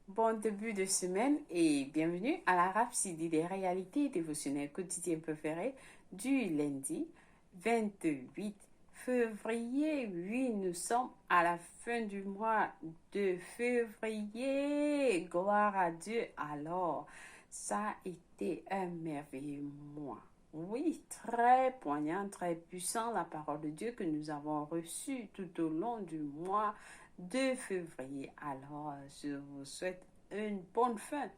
Bon début de semaine et bienvenue à la Rhapsodie des réalités dévotionnelles quotidiennes préférées du lundi 28 février. Oui, nous sommes à la fin du mois de février. Gloire à Dieu. Alors, ça a été un merveilleux mois. Oui, très poignant, très puissant, la parole de Dieu que nous avons reçue tout au long du mois de février. Alors, je vous souhaite une bonne fin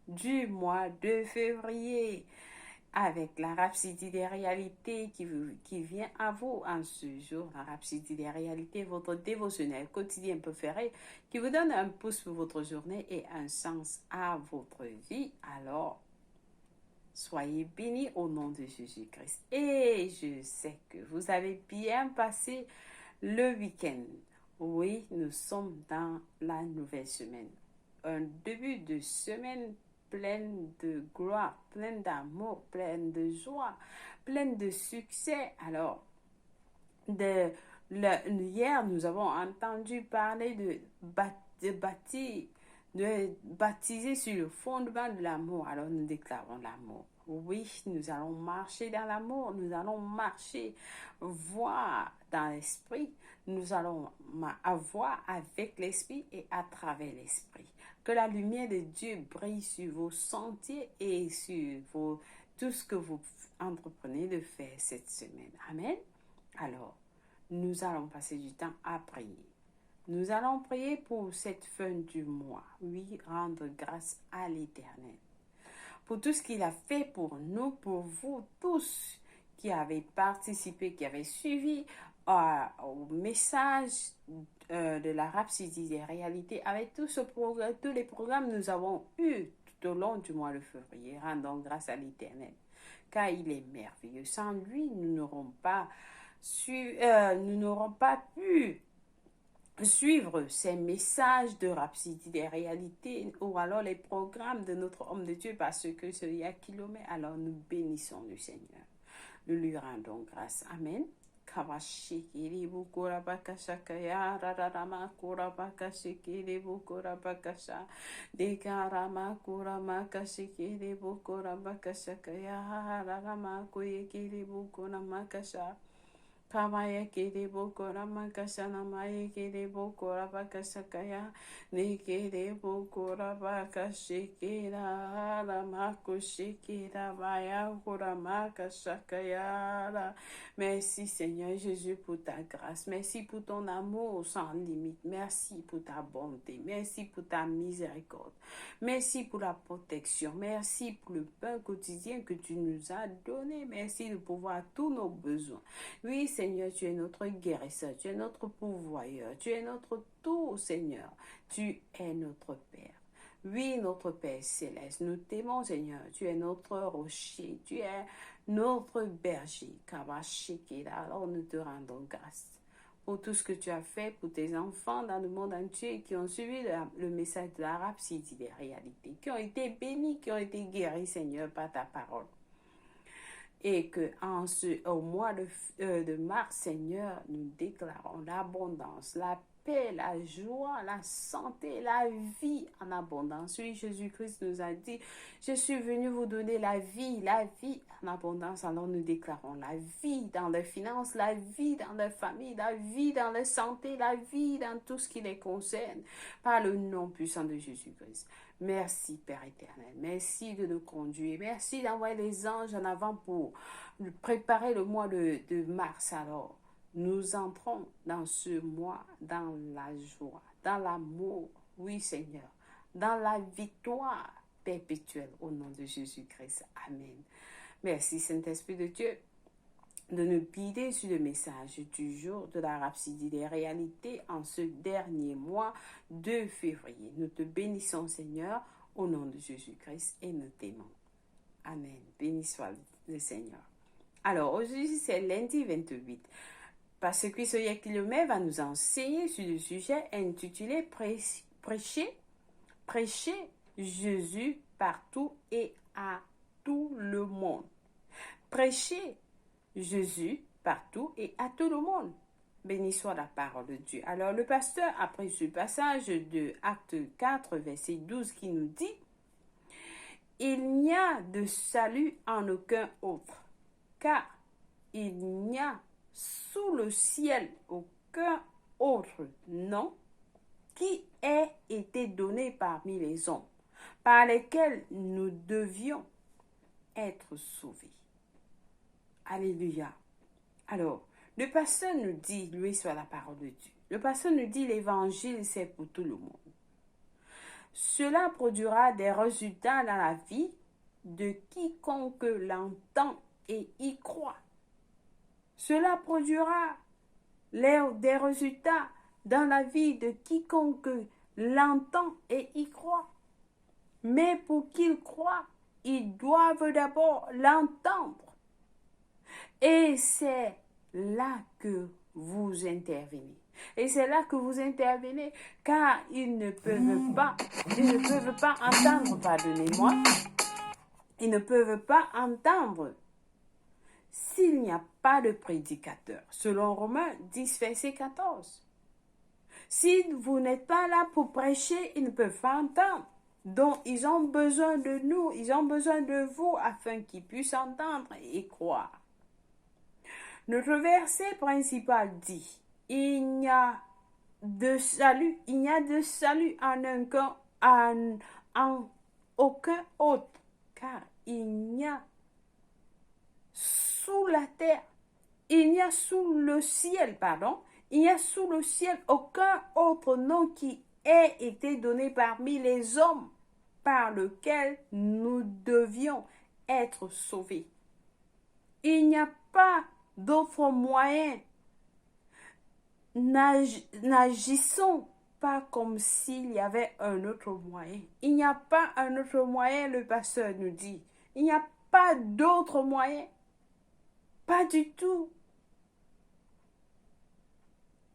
du mois de février avec la Rhapsodie des réalités qui vient à vous en ce jour. La Rhapsodie des réalités, votre dévotionnel quotidien préféré qui vous donne un pouce pour votre journée et un sens à votre vie. Alors, soyez bénis au nom de Jésus-Christ. Et je sais que vous avez bien passé le week-end. Oui, nous sommes dans la nouvelle semaine. Un début de semaine plein de gloire, plein d'amour, plein de joie, plein de succès. Alors, hier, nous avons entendu parler de baptiser sur le fondement de l'amour. Alors, nous déclarons l'amour. Oui, nous allons marcher dans l'amour, nous allons marcher, voir dans l'esprit, nous allons avoir avec l'esprit et à travers l'esprit. Que la lumière de Dieu brille sur vos sentiers et sur tout ce que vous entreprenez de faire cette semaine. Amen. Alors, nous allons passer du temps à prier. Nous allons prier pour cette fin du mois. Oui, rendre grâce à l'Éternel. Pour tout ce qu'il a fait pour nous, pour vous tous qui avez participé, qui avez suivi au message de la Rhapsodie des réalités. Avec tous les programmes que nous avons eus tout au long du mois de février. Rendons grâce à l'Éternel, car il est merveilleux. Sans lui, nous n'aurons pas pu suivre ces messages de Rhapsodie des réalités ou alors les programmes de notre homme de Dieu parce que celui qui le met, alors nous bénissons le Seigneur. Nous lui rendons grâce. Amen. Kawashikiri bukura bakasha kaya rarama kura bakashikiri bukura bakasha dekarama kura makashikiri bukura bakasha kaya rarama kuyekiri bukura makasha Kamaya kiri bokora makasana maya kiri bokora bakasakaya ne kiri bokora bakashikira la makushikira baya kura makasakaya. Merci Seigneur Jésus pour ta grâce. Merci pour ton amour sans limite. Merci pour ta bonté. Merci pour ta miséricorde. Merci pour la protection. Merci pour le pain quotidien que tu nous as donné. Merci de pouvoir tous nos besoins. Oui, Seigneur, tu es notre guérisseur, tu es notre pourvoyeur, tu es notre tout, Seigneur. Tu es notre Père. Oui, notre Père céleste, nous t'aimons, Seigneur. Tu es notre rocher, tu es notre berger. Alors nous te rendons grâce pour tout ce que tu as fait pour tes enfants dans le monde entier qui ont suivi le message de la Rhapsodie des réalités, qui ont été bénis, qui ont été guéris, Seigneur, par ta parole. Et que au mois de mars, Seigneur, nous déclarons l'abondance, la paix, la joie, la santé, la vie en abondance. Oui, Jésus-Christ nous a dit, je suis venu vous donner la vie en abondance. Alors nous déclarons la vie dans les finances, la vie dans la famille, la vie dans la santé, la vie dans tout ce qui les concerne, par le nom puissant de Jésus-Christ. Merci, Père éternel. Merci de nous conduire. Merci d'envoyer les anges en avant pour préparer le mois de mars. Alors, nous entrons dans ce mois dans la joie, dans l'amour, oui Seigneur, dans la victoire perpétuelle au nom de Jésus-Christ. Amen. Merci Saint-Esprit de Dieu de nous guider sur le message du jour de la Rhapsodie des réalités en ce dernier mois de février. Nous te bénissons Seigneur au nom de Jésus-Christ et nous t'aimons. Amen. Béni soit le Seigneur. Alors aujourd'hui c'est lundi 28. Parce que ce qui le met va nous enseigner sur le sujet intitulé Prêcher Jésus partout et à tout le monde. Prêcher Jésus partout et à tout le monde. Béni soit la parole de Dieu. Alors le pasteur, après ce passage de Acte 4, verset 12, qui nous dit, il n'y a de salut en aucun autre, car il n'y a sous le ciel aucun autre nom qui ait été donné parmi les hommes, par lesquels nous devions être sauvés. Alléluia. Alors, le pasteur nous dit, loué soit la parole de Dieu, le pasteur nous dit l'évangile, c'est pour tout le monde. Cela produira des résultats dans la vie de quiconque l'entend et y croit. Cela produira des résultats dans la vie de quiconque l'entend et y croit. Mais pour qu'ils croient, ils doivent d'abord l'entendre. Et c'est là que vous intervenez. Et c'est là que vous intervenez, car ils ne peuvent pas entendre, pardonnez-moi, ils ne peuvent pas entendre s'il n'y a pas de prédicateur, selon Romains 10, verset 14. Si vous n'êtes pas là pour prêcher, ils ne peuvent pas entendre. Donc, ils ont besoin de nous, ils ont besoin de vous afin qu'ils puissent entendre et croire. Notre verset principal dit, il n'y a de salut en aucun autre, car il n'y a sous la terre, il n'y a sous le ciel aucun autre nom qui ait été donné parmi les hommes par lequel nous devions être sauvés. Il n'y a pas d'autre moyen. N'agissons pas comme s'il y avait un autre moyen. Il n'y a pas un autre moyen, le pasteur nous dit. Il n'y a pas d'autre moyen. Pas du tout.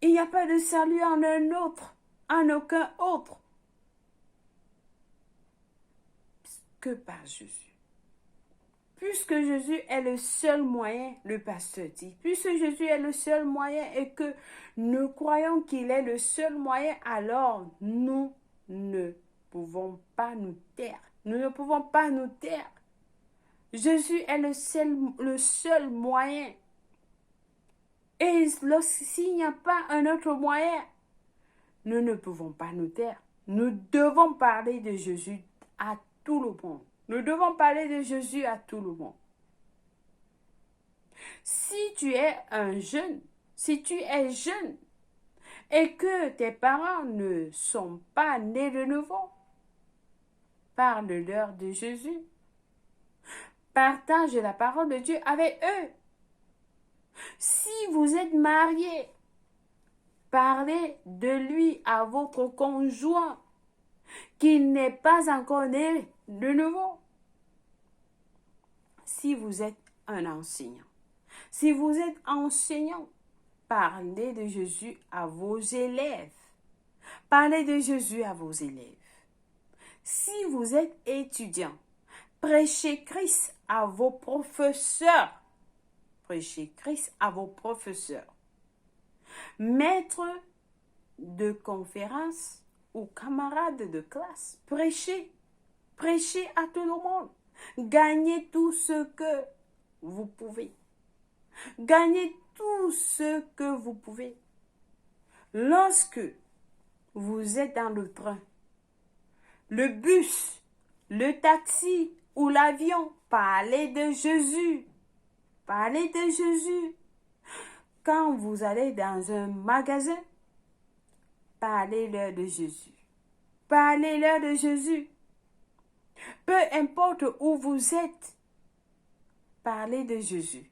Il n'y a pas de salut en un autre, en aucun autre que par Jésus. Puisque Jésus est le seul moyen, le pasteur dit, puisque Jésus est le seul moyen et que nous croyons qu'il est le seul moyen, alors nous ne pouvons pas nous taire. Nous ne pouvons pas nous taire. Jésus est le seul moyen. Et s'il n'y a pas un autre moyen, nous ne pouvons pas nous taire. Nous devons parler de Jésus à tout le monde. Nous devons parler de Jésus à tout le monde. Si tu es jeune et que tes parents ne sont pas nés de nouveau, parle-leur de Jésus. Partage la parole de Dieu avec eux. Si vous êtes marié, parlez de lui à votre conjoint qui n'est pas encore né de nouveau. Si vous êtes un enseignant, parlez de Jésus à vos élèves. Parlez de Jésus à vos élèves. Si vous êtes étudiant, prêchez Christ à vos professeurs. Prêchez Christ à vos professeurs. Maître de conférence ou camarades de classe, prêchez à tout le monde. Gagnez tout ce que vous pouvez. Gagnez tout ce que vous pouvez. Lorsque vous êtes dans le train, le bus, le taxi ou l'avion, parlez de Jésus. Parlez de Jésus. Quand vous allez dans un magasin, parlez-leur de Jésus. Parlez-leur de Jésus. Peu importe où vous êtes, parlez de Jésus.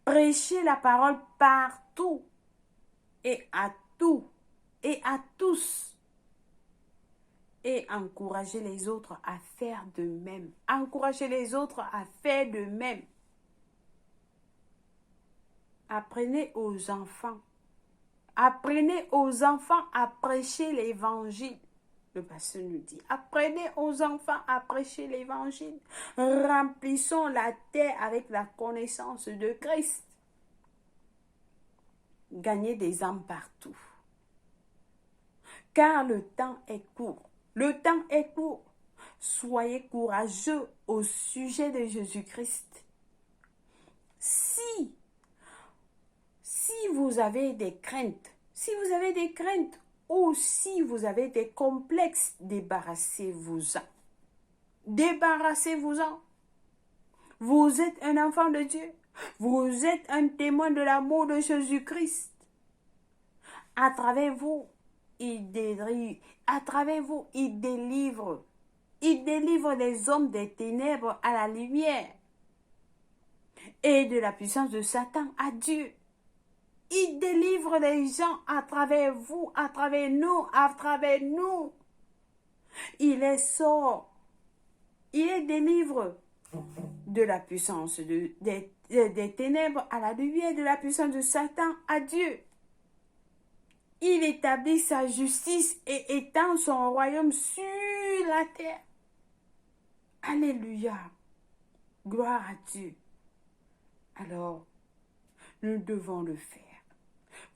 Prêchez la parole partout et à tout et à tous. Et encouragez les autres à faire de même. Encouragez les autres à faire de même. Apprenez aux enfants. Apprenez aux enfants à prêcher l'évangile. Le pasteur nous dit, apprenez aux enfants à prêcher l'évangile. Remplissons la terre avec la connaissance de Christ. gagner des âmes partout. Car le temps est court. Le temps est court. Soyez courageux au sujet de Jésus-Christ. Si vous avez des craintes, ou si vous avez des complexes, débarrassez-vous-en. Débarrassez-vous-en. Vous êtes un enfant de Dieu. Vous êtes un témoin de l'amour de Jésus-Christ. À travers vous, il délivre les hommes des ténèbres à la lumière et de la puissance de Satan à Dieu. Il délivre les gens à travers vous, à travers nous. Il les délivre de la puissance des ténèbres à la lumière, de la puissance de Satan à Dieu. Il établit sa justice et étend son royaume sur la terre. Alléluia. Gloire à Dieu. Alors, nous devons le faire.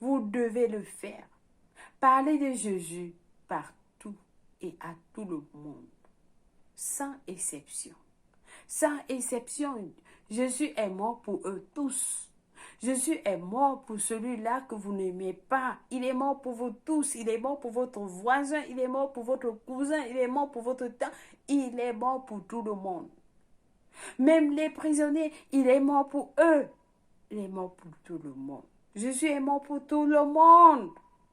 Vous devez le faire. Parlez de Jésus partout et à tout le monde. Sans exception. Sans exception. Jésus est mort pour eux tous. Jésus est mort pour celui-là que vous n'aimez pas. Il est mort pour vous tous. Il est mort pour votre voisin. Il est mort pour votre cousin. Il est mort pour votre tante. Il est mort pour tout le monde. Même les prisonniers, il est mort pour eux. Il est mort pour tout le monde. Jésus est mort pour tout le monde.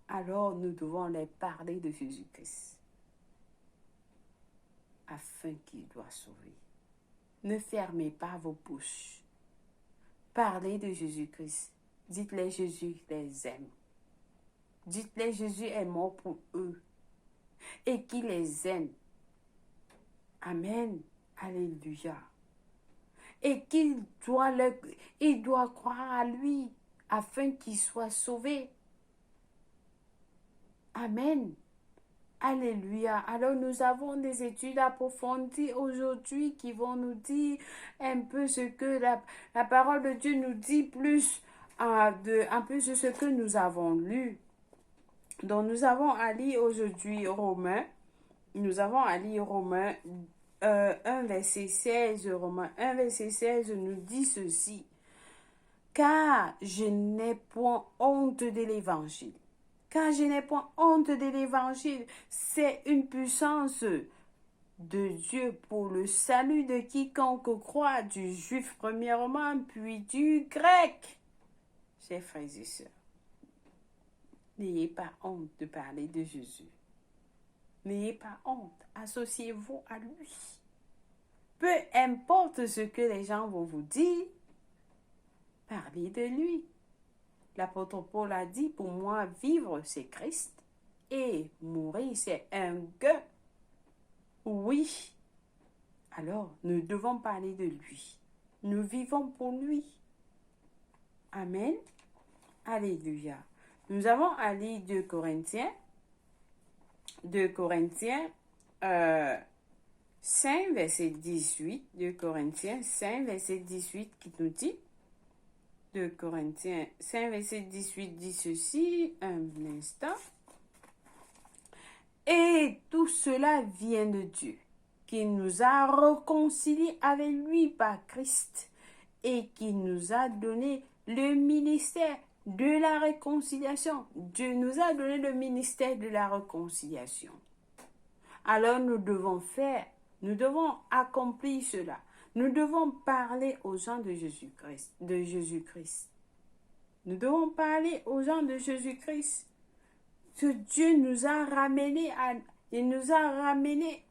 Alors nous devons leur parler de Jésus-Christ. Afin qu'il doit sauver. Ne fermez pas vos bouches. Parlez de Jésus-Christ. Dites-les Jésus les aime. Dites-les Jésus est mort pour eux. Et qu'il les aime. Amen. Alléluia. Et qu'il doit croire à lui afin qu'il soit sauvé. Amen. Alléluia. Alors nous avons des études approfondies aujourd'hui qui vont nous dire un peu ce que la parole de Dieu nous dit plus, un peu sur ce que nous avons lu. Donc nous avons à lire aujourd'hui Romains. Nous avons à lire Romains 1 verset 16. Romains 1 verset 16 nous dit ceci. Car je n'ai point honte de l'évangile. Car je n'ai point honte de l'évangile. C'est une puissance de Dieu pour le salut de quiconque croit, du juif premièrement, puis du grec. Chers frères et sœurs, n'ayez pas honte de parler de Jésus. N'ayez pas honte. Associez-vous à lui. Peu importe ce que les gens vont vous dire, parlez de lui. L'apôtre Paul a dit, pour moi, vivre, c'est Christ. Et mourir, c'est un gain. Oui. Alors, nous devons parler de lui. Nous vivons pour lui. Amen. Alléluia. Nous avons à lire 2 Corinthiens. 2 Corinthiens 5, verset 18. 2 Corinthiens 5, verset 18 qui nous dit. 2 Corinthiens 5, verset 18 dit ceci, un instant. Et tout cela vient de Dieu, qui nous a réconciliés avec lui par Christ et qui nous a donné le ministère de la réconciliation. Dieu nous a donné le ministère de la réconciliation. Alors nous devons accomplir cela. Nous devons parler aux gens de Jésus-Christ, Nous devons parler aux gens de Jésus-Christ. Que Dieu nous a ramenés il nous a ramenés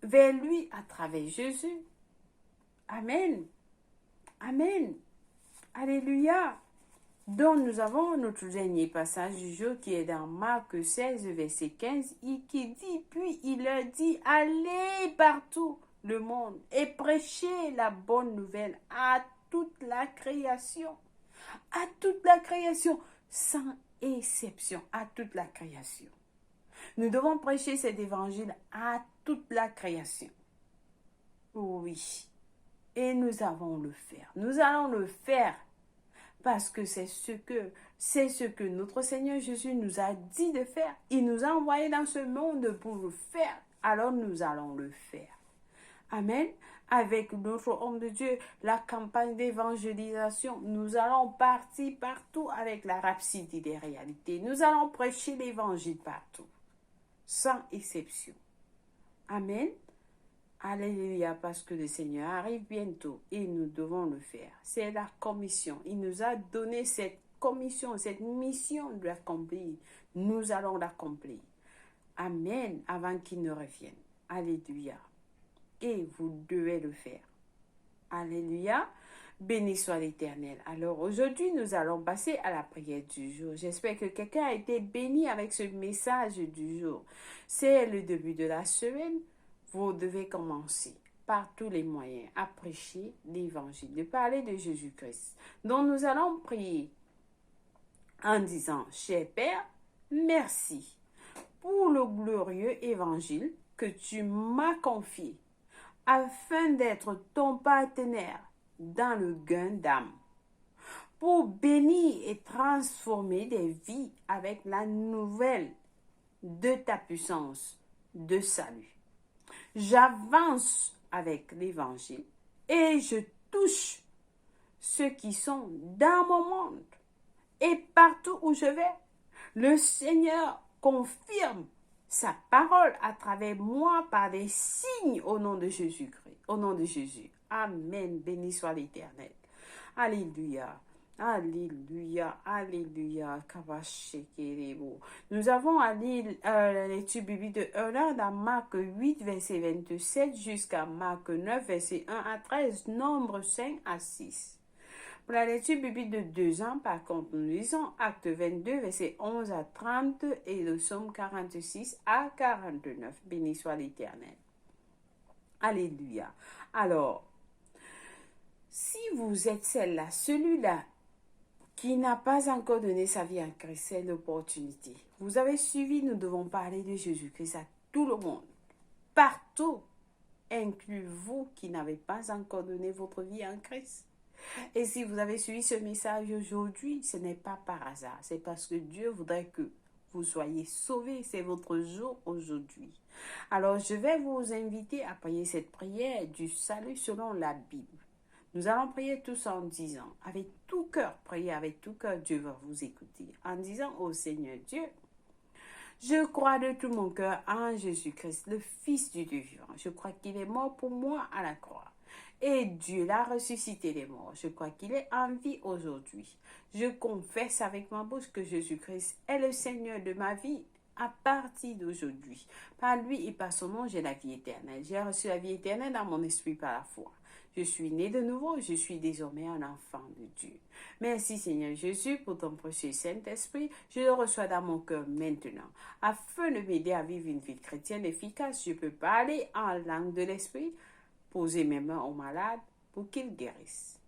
vers lui à travers Jésus. Amen. Amen. Alléluia. Donc nous avons notre dernier passage du jour qui est dans Marc 16, verset 15, qui dit, puis il leur dit, allez partout le monde et prêchez la bonne nouvelle à toute la création. À toute la création, sans exception, à toute la création. Nous devons prêcher cet évangile à toute la création. Oui. Et nous allons le faire. Nous allons le faire parce que c'est ce que C'est ce que notre Seigneur Jésus nous a dit de faire. Il nous a envoyés dans ce monde pour le faire. Alors nous allons le faire. Amen. Avec notre homme de Dieu, la campagne d'évangélisation, nous allons partir partout avec la rhapsodie des réalités. Nous allons prêcher l'évangile partout, sans exception. Amen. Alléluia, parce que le Seigneur arrive bientôt et nous devons le faire. C'est la commission. Il nous a donné cette commission, cette mission de l'accomplir. Nous allons l'accomplir. Amen, avant qu'il ne revienne. Alléluia. Et vous devez le faire. Alléluia. Béni soit l'Éternel. Alors aujourd'hui, nous allons passer à la prière du jour. J'espère que quelqu'un a été béni avec ce message du jour. C'est le début de la semaine. Vous devez commencer par tous les moyens à prêcher l'Évangile, de parler de Jésus-Christ. Donc nous allons prier en disant, cher Père, merci pour le glorieux Évangile que tu m'as confié, afin d'être ton partenaire dans le gain d'âme, pour bénir et transformer des vies avec la nouvelle de ta puissance de salut. J'avance avec l'Évangile et je touche ceux qui sont dans mon monde et partout où je vais. Le Seigneur confirme sa parole à travers moi par des signes au nom de Jésus-Christ, au nom de Jésus. Amen. Béni soit l'Éternel. Alléluia. Alléluia, alléluia. Nous avons à lire l'étude biblique de Euler dans Marc 8, verset 27 jusqu'à Marc 9, verset 1 à 13, Nombre 5 à 6. Pour la lecture biblique de 2 ans, par contre, nous lisons Acte 22, verset 11 à 30 et le Psaume 46 à 49. Béni soit l'Éternel. Alléluia. Alors, si vous êtes celle-là, celui-là, qui n'a pas encore donné sa vie à Christ, c'est l'opportunité. Vous avez suivi, nous devons parler de Jésus-Christ à tout le monde, partout, inclus vous qui n'avez pas encore donné votre vie à Christ. Et si vous avez suivi ce message aujourd'hui, ce n'est pas par hasard, c'est parce que Dieu voudrait que vous soyez sauvés, c'est votre jour aujourd'hui. Alors je vais vous inviter à prier cette prière du salut selon la Bible. Nous allons prier tous en disant, avec tout cœur, priez avec tout cœur, Dieu va vous écouter. En disant au Seigneur Dieu, je crois de tout mon cœur en Jésus-Christ, le Fils du Dieu vivant. Je crois qu'il est mort pour moi à la croix. Et Dieu l'a ressuscité des morts. Je crois qu'il est en vie aujourd'hui. Je confesse avec ma bouche que Jésus-Christ est le Seigneur de ma vie à partir d'aujourd'hui. Par lui et par son nom, j'ai la vie éternelle. J'ai reçu la vie éternelle dans mon esprit par la foi. Je suis né de nouveau, je suis désormais un enfant de Dieu. Merci Seigneur Jésus pour ton précieux Saint-Esprit. Je le reçois dans mon cœur maintenant. Afin de m'aider à vivre une vie chrétienne efficace, je peux parler en langue de l'Esprit, poser mes mains aux malades pour qu'ils guérissent.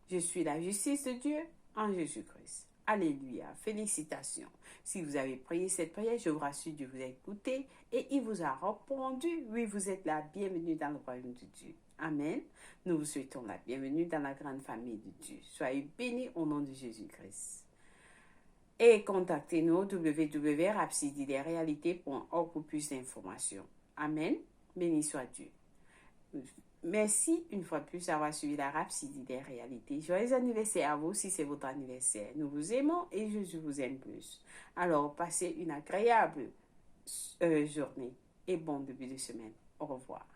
Je suis la justice de Dieu en Jésus-Christ. Alléluia. Félicitations. Si vous avez prié cette prière, je vous rassure, Dieu vous a écouté et il vous a répondu. Oui, vous êtes la bienvenue dans le royaume de Dieu. Amen. Nous vous souhaitons la bienvenue dans la grande famille de Dieu. Soyez bénis au nom de Jésus-Christ. Et contactez-nous www.rhapsodieresrealités.org pour plus d'informations. Amen. Béni soit Dieu. Merci une fois de plus d'avoir suivi la Rhapsodie des réalités. Joyeux anniversaire à vous si c'est votre anniversaire. Nous vous aimons et Jésus vous aime plus. Alors, passez une agréable journée et bon début de semaine. Au revoir.